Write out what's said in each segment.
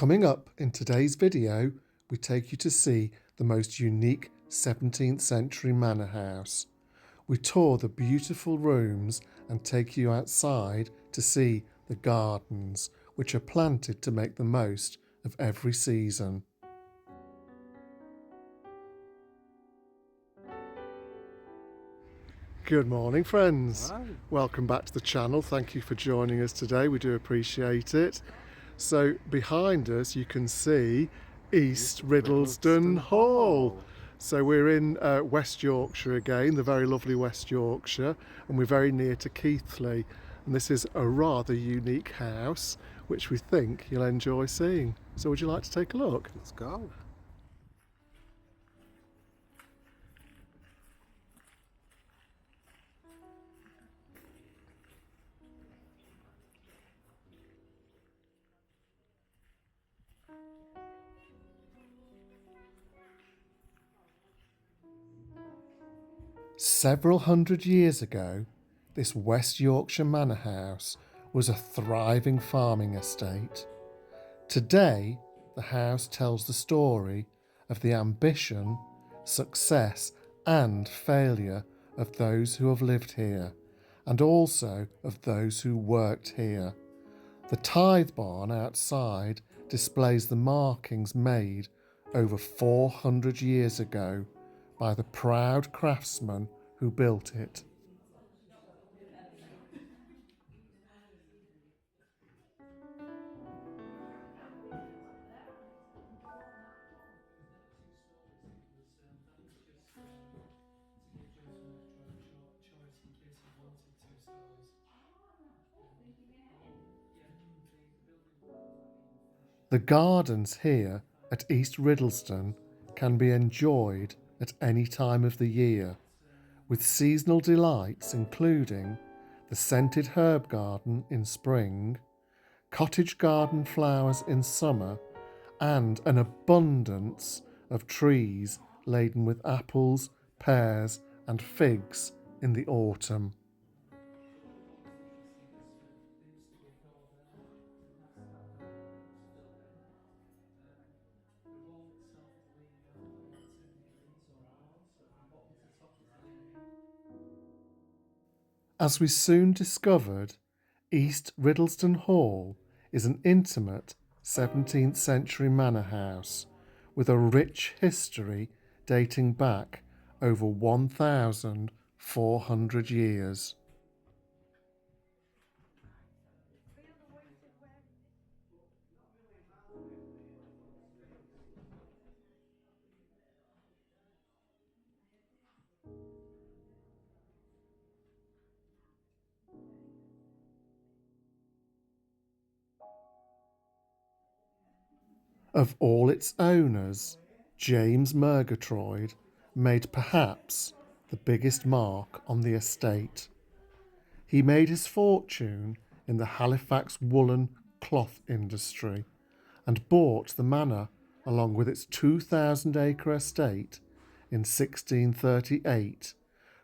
Coming up in today's video, we take you to see the most unique 17th century manor house. We tour the beautiful rooms and take you outside to see the gardens, which are planted to make the most of every season. Good morning, friends. Hello. Welcome back to the channel. Thank you for joining us today. We do appreciate it. So behind us you can see East Riddlesden Hall. So we're in West Yorkshire again, the very lovely West Yorkshire, and we're very near to Keighley. And this is a rather unique house, which we think you'll enjoy seeing. So would you like to take a look? Let's go. Several hundred years ago, this West Yorkshire manor house was a thriving farming estate. Today, the house tells the story of the ambition, success and failure of those who have lived here, and also of those who worked here. The tithe barn outside displays the markings made over 400 years ago by the proud craftsman who built it. The gardens here at East Riddlesden can be enjoyed at any time of the year, with seasonal delights including the scented herb garden in spring, cottage garden flowers in summer, and an abundance of trees laden with apples, pears and figs in the autumn. As we soon discovered, East Riddlesden Hall is an intimate 17th century manor house with a rich history dating back over 1,400 years. Of all its owners, James Murgatroyd made perhaps the biggest mark on the estate. He made his fortune in the Halifax woolen cloth industry and bought the manor along with its 2,000-acre estate in 1638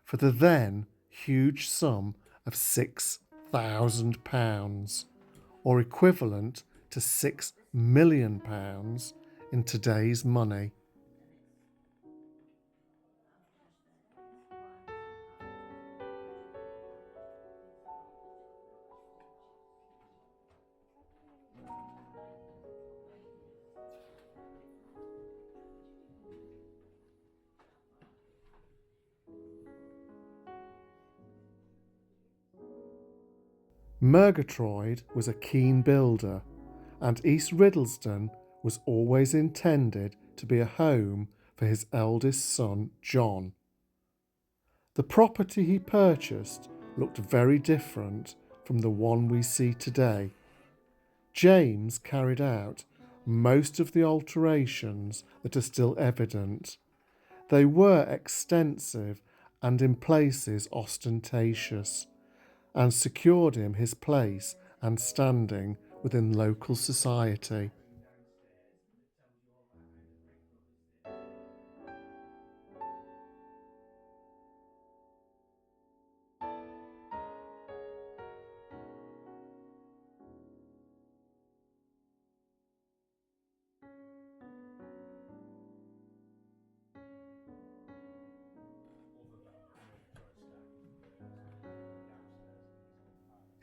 for the then huge sum of £6,000, or equivalent to £6 million in today's money. Murgatroyd was a keen builder, and East Riddlesden was always intended to be a home for his eldest son, John. The property he purchased looked very different from the one we see today. James carried out most of the alterations that are still evident. They were extensive and in places ostentatious, and secured him his place and standing within local society.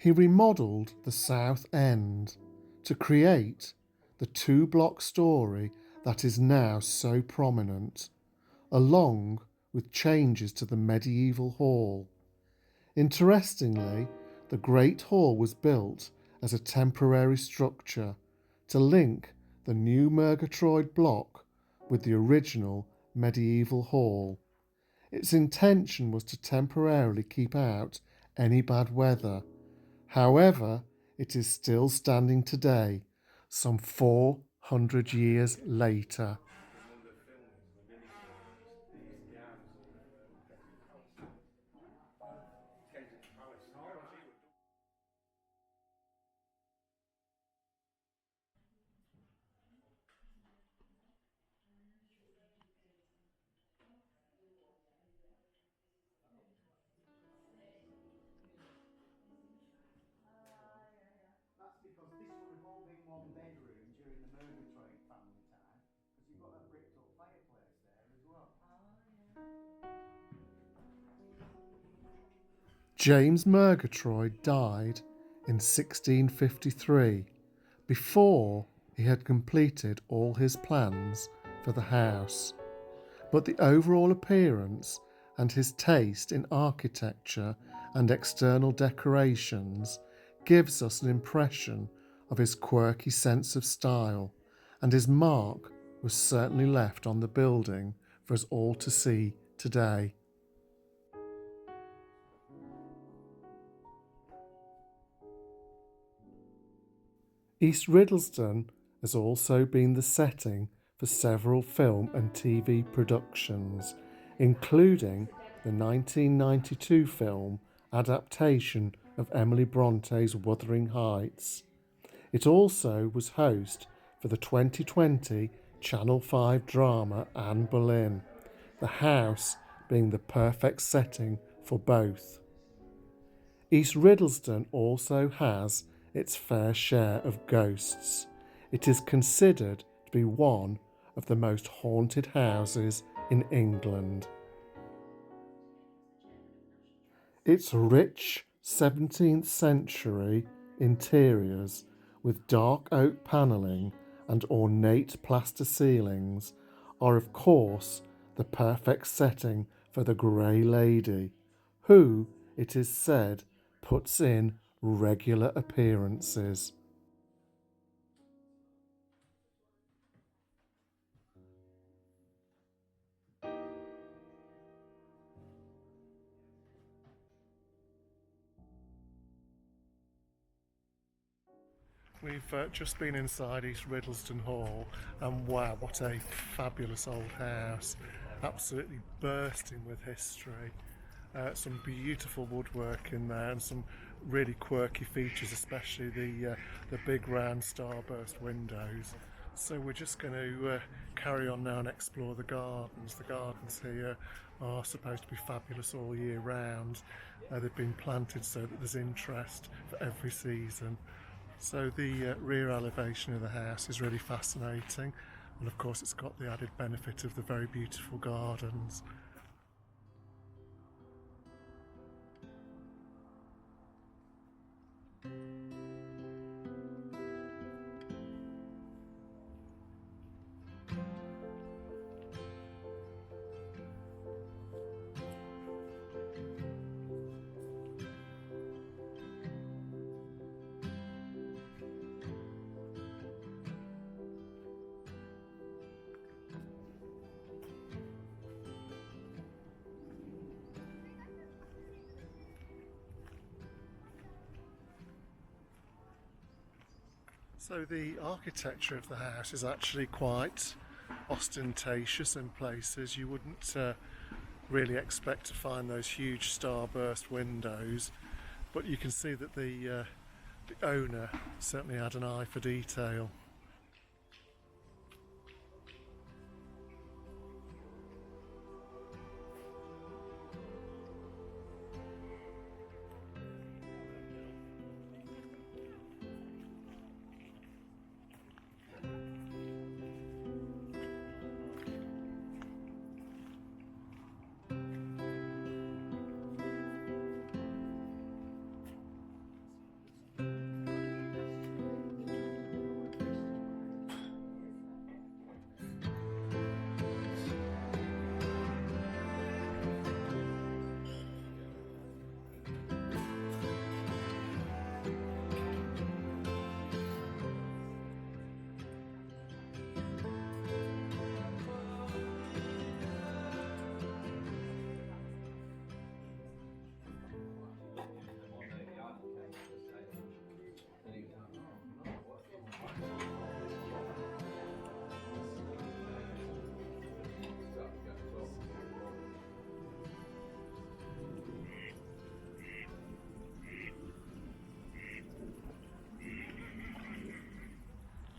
He remodelled the south end to create the 2-block story that is now so prominent, along with changes to the medieval hall. Interestingly, the Great Hall was built as a temporary structure to link the new Murgatroyd block with the original medieval hall. Its intention was to temporarily keep out any bad weather. However, it is still standing today, some 400 years later. That's because this would have all been one bedroom during the Murgatroyd family time, because you've got a bricked up fireplace there as well. James Murgatroyd died in 1653, before he had completed all his plans for the house. But the overall appearance and his taste in architecture and external decorations gives us an impression of his quirky sense of style, and his mark was certainly left on the building for us all to see today. East Riddlesden has also been the setting for several film and TV productions, including the 1992 film adaptation of Emily Bronte's Wuthering Heights. It also was host for the 2020 Channel 5 drama Anne Boleyn, the house being the perfect setting for both. East Riddlesden also has its fair share of ghosts. It is considered to be one of the most haunted houses in England. Its rich 17th century interiors with dark oak panelling and ornate plaster ceilings are of course the perfect setting for the Grey Lady, who, it is said, puts in regular appearances. We've just been inside East Riddlesden Hall, and wow, what a fabulous old house, absolutely bursting with history. Some beautiful woodwork in there and some really quirky features, especially the big round starburst windows. So we're just going to carry on now and explore the gardens. The gardens here are supposed to be fabulous all year round. They've been planted so that there's interest for every season. So the rear elevation of the house is really fascinating, and of course it's got the added benefit of the very beautiful gardens. So the architecture of the house is actually quite ostentatious in places. You wouldn't really expect to find those huge starburst windows, but you can see that the owner certainly had an eye for detail.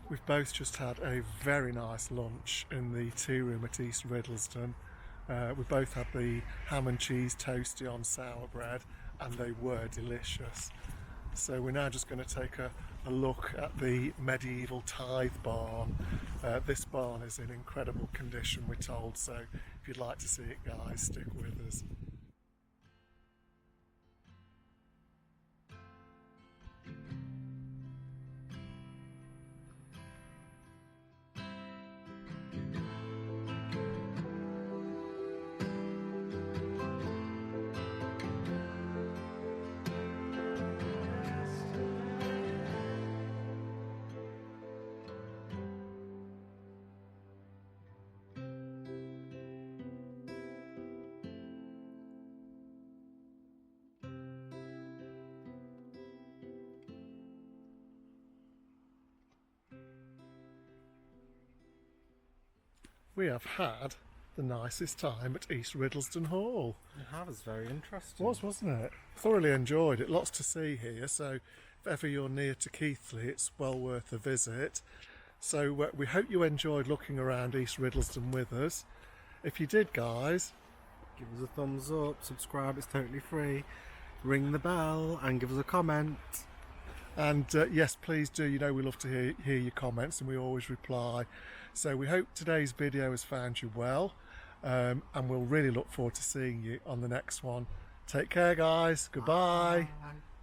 We've both just had a very nice lunch in the tea room at East Riddlesden. We both had the ham and cheese toasty on sour bread, and they were delicious. So we're now just going to take a look at the medieval tithe barn. This barn is in incredible condition, we're told, so if you'd like to see it, guys, stick with us. We have had the nicest time at East Riddlesden Hall. It was very interesting. Wasn't it? Thoroughly enjoyed it. Lots to see here, so if ever you're near to Keighley, it's well worth a visit. So we hope you enjoyed looking around East Riddlesden with us. If you did, guys, Give us a thumbs up, subscribe, it's totally free. Ring the bell and give us a comment. and yes, please do. You know, we love to hear your comments, and we always reply. So we hope today's video has found you well, and we'll really look forward to seeing you on the next one. Take care, guys. Goodbye. Bye.